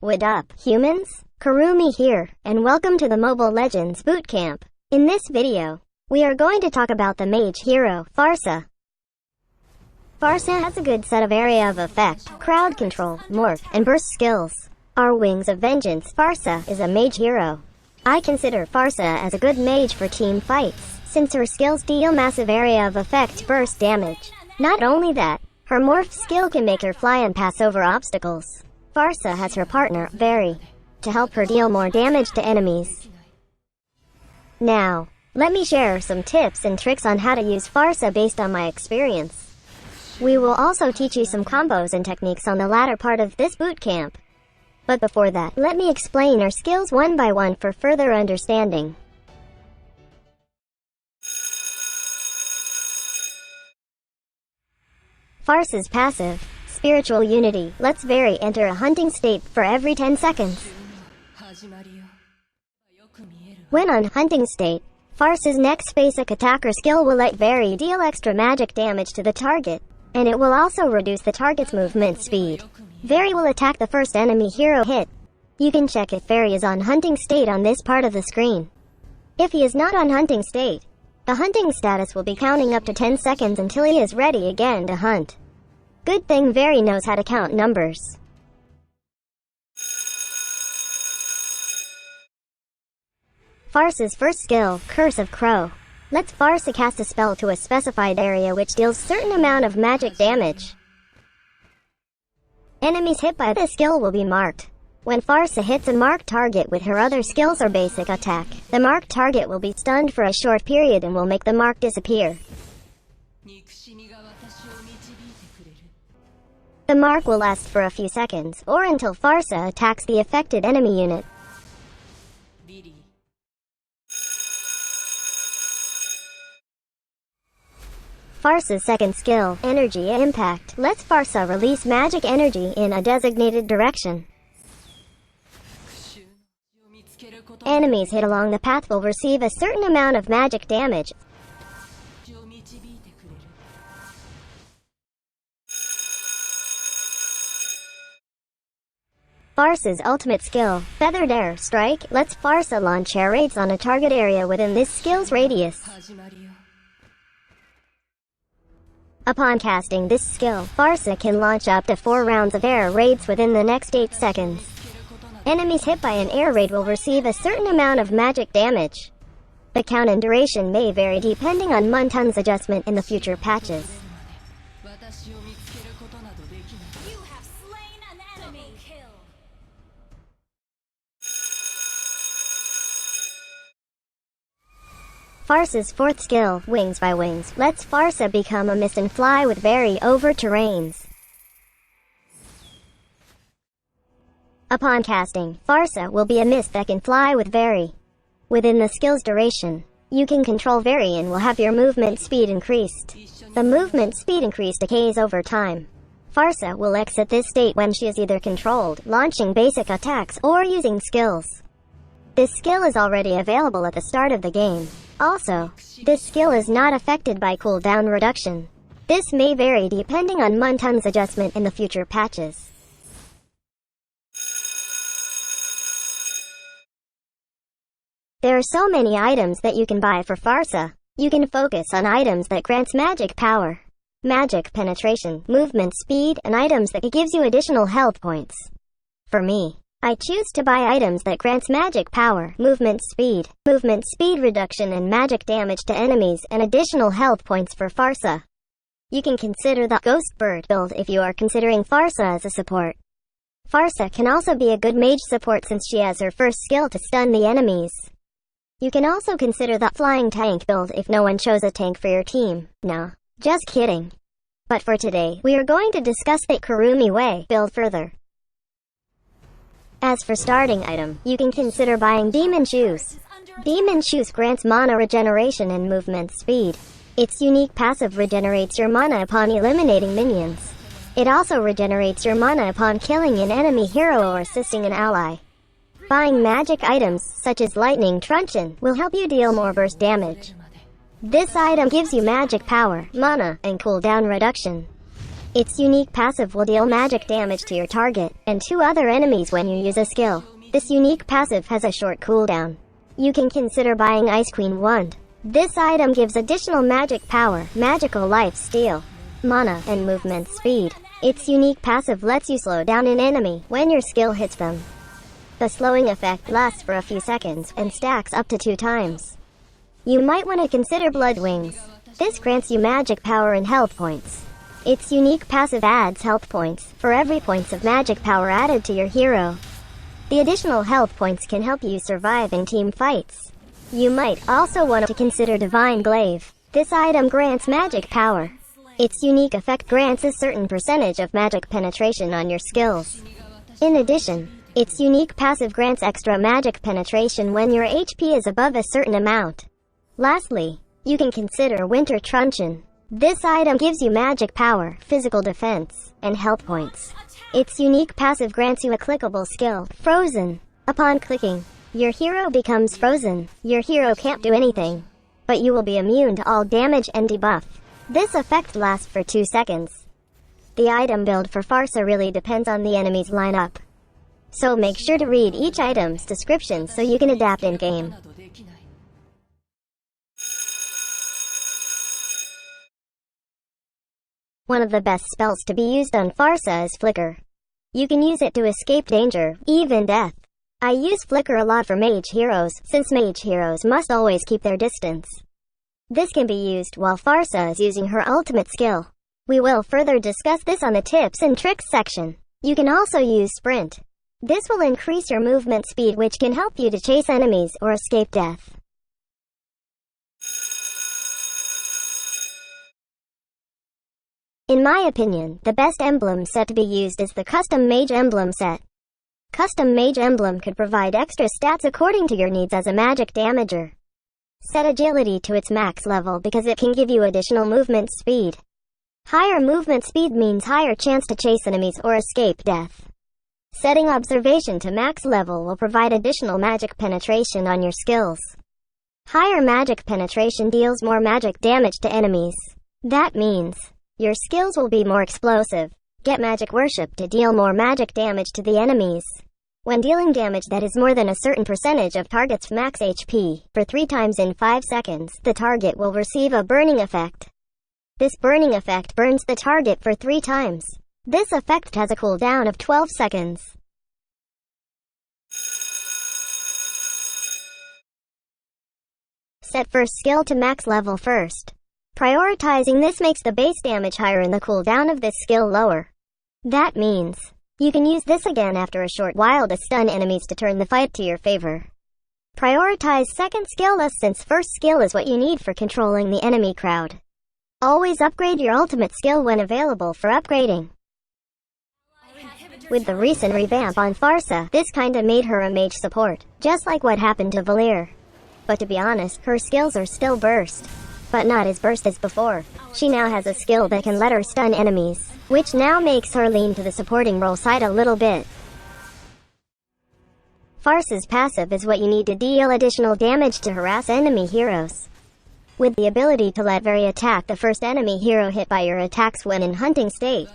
What up, humans? Kurumi here, and welcome to the Mobile Legends Bootcamp. In this video, we are going to talk about the mage hero, Pharsa. Pharsa has a good set of area of effect, crowd control, morph, and burst skills. Our Wings of Vengeance, Pharsa is a mage hero. I consider Pharsa as a good mage for team fights, since her skills deal massive area of effect burst damage. Not only that, her morph skill can make her fly and pass over obstacles. Pharsa has her partner, Very, to help her deal more damage to enemies. Now, let me share some tips and tricks on how to use Pharsa based on my experience. We will also teach you some combos and techniques on the latter part of this bootcamp. But before that, let me explain our skills one by one for further understanding. Pharsa's passive, Spiritual Unity, lets Very enter a hunting state for every 10 seconds. When on hunting state, Pharsa's next basic attacker skill will let Very deal extra magic damage to the target, and it will also reduce the target's movement speed. Very will attack the first enemy hero hit. You can check if Very is on hunting state on this part of the screen. If he is not on hunting state, the hunting status will be counting up to 10 seconds until he is ready again to hunt. Good thing Very knows how to count numbers. Pharsa's first skill, Curse of Crow, lets Pharsa cast a spell to a specified area which deals certain amount of magic damage. Enemies hit by this skill will be marked. When Pharsa hits a marked target with her other skills or basic attack, the marked target will be stunned for a short period and will make the mark disappear. The mark will last for a few seconds, or until Pharsa attacks the affected enemy unit. Pharsa's second skill, Energy Impact, lets Pharsa release magic energy in a designated direction. Enemies hit along the path will receive a certain amount of magic damage. Pharsa's ultimate skill, Feathered Air Strike, lets Pharsa launch air raids on a target area within this skill's radius. Upon casting this skill, Pharsa can launch up to 4 rounds of air raids within the next 8 seconds. Enemies hit by an air raid will receive a certain amount of magic damage. The count and duration may vary depending on Muntun's adjustment in the future patches. Pharsa's fourth skill, Wings by Wings, lets Pharsa become a mist and fly with Very over terrains. Upon casting, Pharsa will be a mist that can fly with Very. Within the skill's duration, you can control Very and will have your movement speed increased. The movement speed increase decays over time. Pharsa will exit this state when she is either controlled, launching basic attacks, or using skills. This skill is already available at the start of the game. Also, this skill is not affected by cooldown reduction. This may vary depending on Muntun's adjustment in the future patches. There are so many items that you can buy for Pharsa. You can focus on items that grants magic power, magic penetration, movement speed, and items that gives you additional health points. For me, I choose to buy items that grants magic power, movement speed reduction, and magic damage to enemies, and additional health points for Pharsa. You can consider the Ghost Bird build if you are considering Pharsa as a support. Pharsa can also be a good mage support since she has her first skill to stun the enemies. You can also consider the Flying Tank build if no one chose a tank for your team. Nah, just kidding. But for today, we are going to discuss the Kurumi way build further. As for starting item, you can consider buying Demon Shoes. Demon Shoes grants mana regeneration and movement speed. Its unique passive regenerates your mana upon eliminating minions. It also regenerates your mana upon killing an enemy hero or assisting an ally. Buying magic items, such as Lightning Truncheon, will help you deal more burst damage. This item gives you magic power, mana, and cooldown reduction. Its unique passive will deal magic damage to your target and 2 other enemies when you use a skill. This unique passive has a short cooldown. You can consider buying Ice Queen Wand. This item gives additional magic power, magical life steal, mana, and movement speed. Its unique passive lets you slow down an enemy when your skill hits them. The slowing effect lasts for a few seconds and stacks up to 2 times. You might want to consider Blood Wings. This grants you magic power and health points. Its unique passive adds health points for every points of magic power added to your hero. The additional health points can help you survive in team fights. You might also want to consider Divine Glaive. This item grants magic power. Its unique effect grants a certain percentage of magic penetration on your skills. In addition, its unique passive grants extra magic penetration when your HP is above a certain amount. Lastly, you can consider Winter Truncheon. This item gives you magic power, physical defense, and health points. Its unique passive grants you a clickable skill, Frozen. Upon clicking, your hero becomes frozen. Your hero can't do anything, but you will be immune to all damage and debuff. This effect lasts for 2 seconds. The item build for Pharsa really depends on the enemy's lineup. So make sure to read each item's description so you can adapt in-game. One of the best spells to be used on Pharsa is Flicker. You can use it to escape danger, even death. I use Flicker a lot for mage heroes, since mage heroes must always keep their distance. This can be used while Pharsa is using her ultimate skill. We will further discuss this on the tips and tricks section. You can also use Sprint. This will increase your movement speed, which can help you to chase enemies or escape death. In my opinion, the best emblem set to be used is the Custom Mage Emblem set. Custom Mage Emblem could provide extra stats according to your needs as a magic damager. Set agility to its max level because it can give you additional movement speed. Higher movement speed means higher chance to chase enemies or escape death. Setting observation to max level will provide additional magic penetration on your skills. Higher magic penetration deals more magic damage to enemies. That means your skills will be more explosive. Get Magic Worship to deal more magic damage to the enemies. When dealing damage that is more than a certain percentage of target's max HP, for 3 times in 5 seconds, the target will receive a burning effect. This burning effect burns the target for 3 times. This effect has a cooldown of 12 seconds. Set first skill to max level first. Prioritizing this makes the base damage higher and the cooldown of this skill lower. That means you can use this again after a short while to stun enemies to turn the fight to your favor. Prioritize second skill less since first skill is what you need for controlling the enemy crowd. Always upgrade your ultimate skill when available for upgrading. With the recent revamp on Pharsa, this kinda made her a mage support, just like what happened to Valir. But to be honest, her skills are still burst, but not as burst as before. She now has a skill that can let her stun enemies, which now makes her lean to the supporting role side a little bit. Pharsa's passive is what you need to deal additional damage to harass enemy heroes. With the ability to let Very attack the first enemy hero hit by your attacks when in hunting state.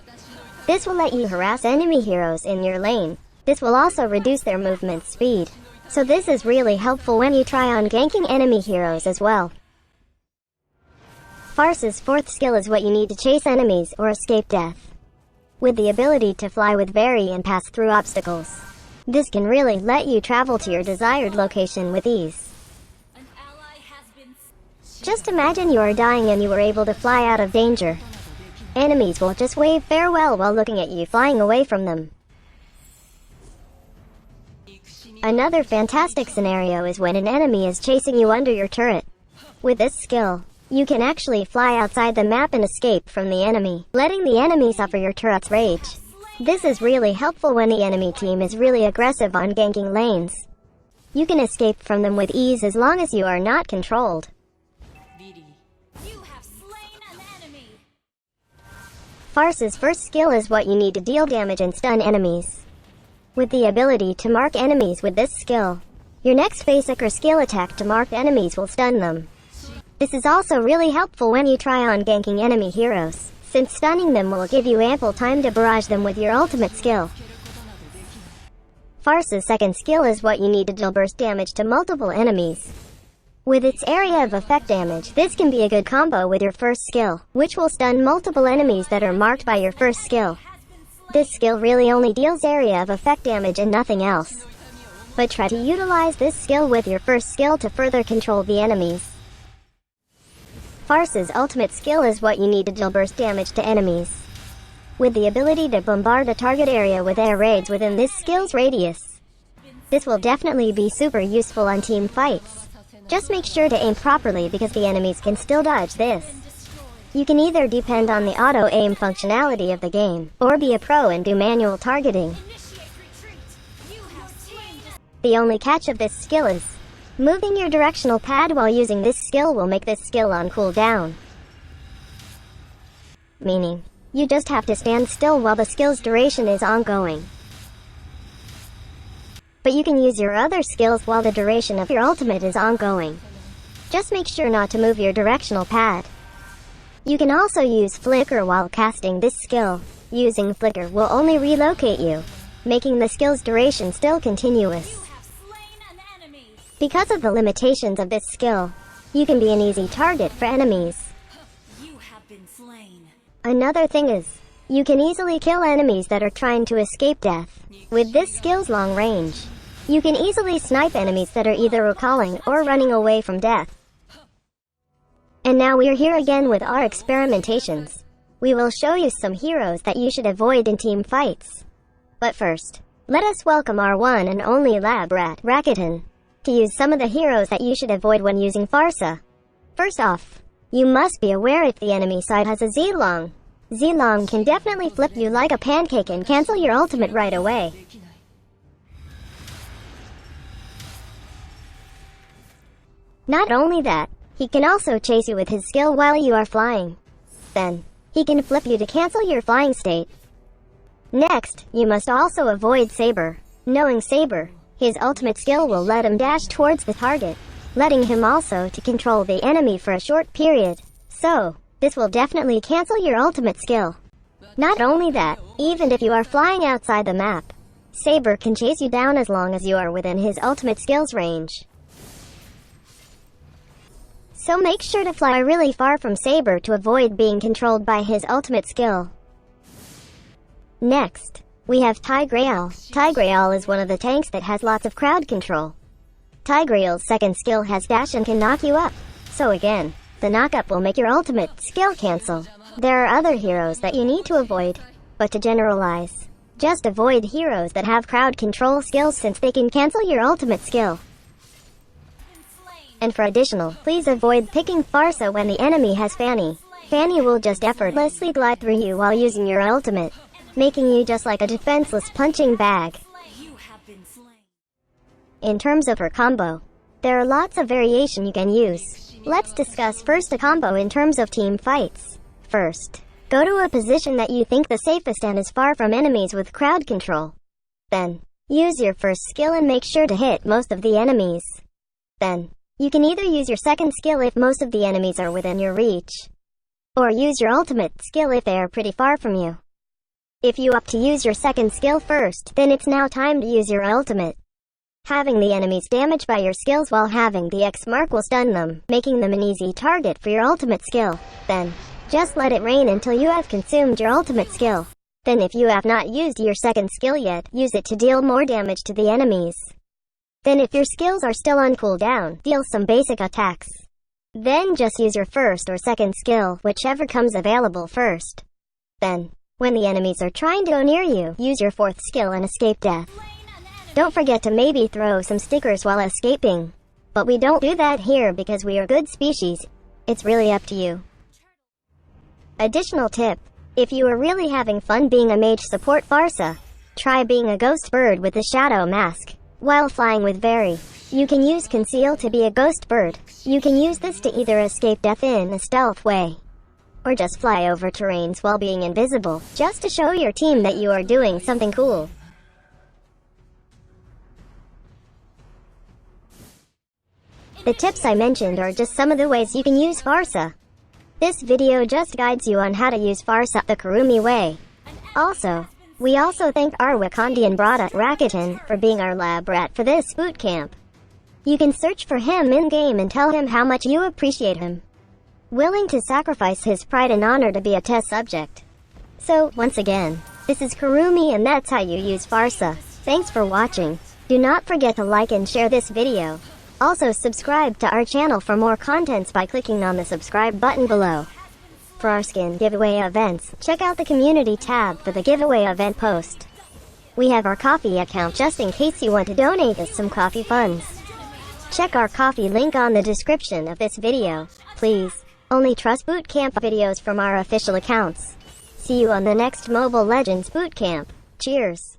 This will let you harass enemy heroes in your lane. This will also reduce their movement speed. So this is really helpful when you try on ganking enemy heroes as well. Pharsa's fourth skill is what you need to chase enemies or escape death. With the ability to fly with Very and pass through obstacles. This can really let you travel to your desired location with ease. Just imagine you are dying and you were able to fly out of danger. Enemies will just wave farewell while looking at you flying away from them. Another fantastic scenario is when an enemy is chasing you under your turret. With this skill, you can actually fly outside the map and escape from the enemy, letting the enemy suffer your turret's rage. This is really helpful when the enemy team is really aggressive on ganking lanes. You can escape from them with ease as long as you are not controlled. Pharsa's first skill is what you need to deal damage and stun enemies. With the ability to mark enemies with this skill, your next basic or skill attack to marked enemies will stun them. This is also really helpful when you try on ganking enemy heroes, since stunning them will give you ample time to barrage them with your ultimate skill. Pharsa's second skill is what you need to deal burst damage to multiple enemies. With its area of effect damage, this can be a good combo with your first skill, which will stun multiple enemies that are marked by your first skill. This skill really only deals area of effect damage and nothing else. But try to utilize this skill with your first skill to further control the enemies. Pharsa's ultimate skill is what you need to deal burst damage to enemies. With the ability to bombard a target area with air raids within this skill's radius. This will definitely be super useful on team fights. Just make sure to aim properly because the enemies can still dodge this. You can either depend on the auto-aim functionality of the game, or be a pro and do manual targeting. The only catch of this skill is, moving your directional pad while using this skill will make this skill on cooldown. Meaning, you just have to stand still while the skill's duration is ongoing. But you can use your other skills while the duration of your ultimate is ongoing. Just make sure not to move your directional pad. You can also use flicker while casting this skill. Using flicker will only relocate you, making the skill's duration still continuous. Because of the limitations of this skill, you can be an easy target for enemies. Another thing is, you can easily kill enemies that are trying to escape death. With this skill's long range, you can easily snipe enemies that are either recalling or running away from death. And now we're here again with our experimentations. We will show you some heroes that you should avoid in team fights. But first, let us welcome our one and only lab rat, Rakuten, to use some of the heroes that you should avoid when using Pharsa. First off, you must be aware if the enemy side has a Z-Long. Z-Long can definitely flip you like a pancake and cancel your ultimate right away. Not only that, he can also chase you with his skill while you are flying. Then, he can flip you to cancel your flying state. Next, you must also avoid Saber. Knowing Saber, his ultimate skill will let him dash towards the target, letting him also to control the enemy for a short period. So, this will definitely cancel your ultimate skill. Not only that, even if you are flying outside the map, Saber can chase you down as long as you are within his ultimate skill's range. So make sure to fly really far from Saber to avoid being controlled by his ultimate skill. Next, we have Tigreal. Tigreal is one of the tanks that has lots of crowd control. Tigreal's second skill has dash and can knock you up. So again, the knock-up will make your ultimate skill cancel. There are other heroes that you need to avoid, but to generalize, just avoid heroes that have crowd control skills since they can cancel your ultimate skill. And for additional, please avoid picking Pharsa when the enemy has Fanny. Fanny will just effortlessly glide through you while using your ultimate, making you just like a defenseless punching bag. In terms of her combo, there are lots of variation you can use. Let's discuss first a combo in terms of team fights. First, go to a position that you think the safest and is far from enemies with crowd control. Then, use your first skill and make sure to hit most of the enemies. Then, you can either use your second skill if most of the enemies are within your reach, or use your ultimate skill if they are pretty far from you. If you opt to use your second skill first, then it's now time to use your ultimate. Having the enemies damaged by your skills while having the X mark will stun them, making them an easy target for your ultimate skill. Then, just let it rain until you have consumed your ultimate skill. Then if you have not used your second skill yet, use it to deal more damage to the enemies. Then if your skills are still on cooldown, deal some basic attacks. Then just use your first or second skill, whichever comes available first. Then, when the enemies are trying to go near you, use your fourth skill and escape death. Don't forget to maybe throw some stickers while escaping. But we don't do that here because we are good species. It's really up to you. Additional tip. If you are really having fun being a mage support Pharsa, try being a ghost bird with the shadow mask. While flying with Very, you can use Conceal to be a ghost bird. You can use this to either escape death in a stealth way, or just fly over terrains while being invisible, just to show your team that you are doing something cool. The tips I mentioned are just some of the ways you can use Pharsa. This video just guides you on how to use Pharsa the Kurumi way. Also, we also thank our Wakandian brother Rakuten for being our lab rat for this bootcamp. You can search for him in-game and tell him how much you appreciate him. Willing to sacrifice his pride and honor to be a test subject. So, once again, this is Kurumi and that's how you use Pharsa. Thanks for watching. Do not forget to like and share this video. Also subscribe to our channel for more contents by clicking on the subscribe button below. For our skin giveaway events, check out the community tab for the giveaway event post. We have our coffee account just in case you want to donate us some coffee funds. Check our coffee link on the description of this video. Please, only trust bootcamp videos from our official accounts. See you on the next Mobile Legends bootcamp. Cheers!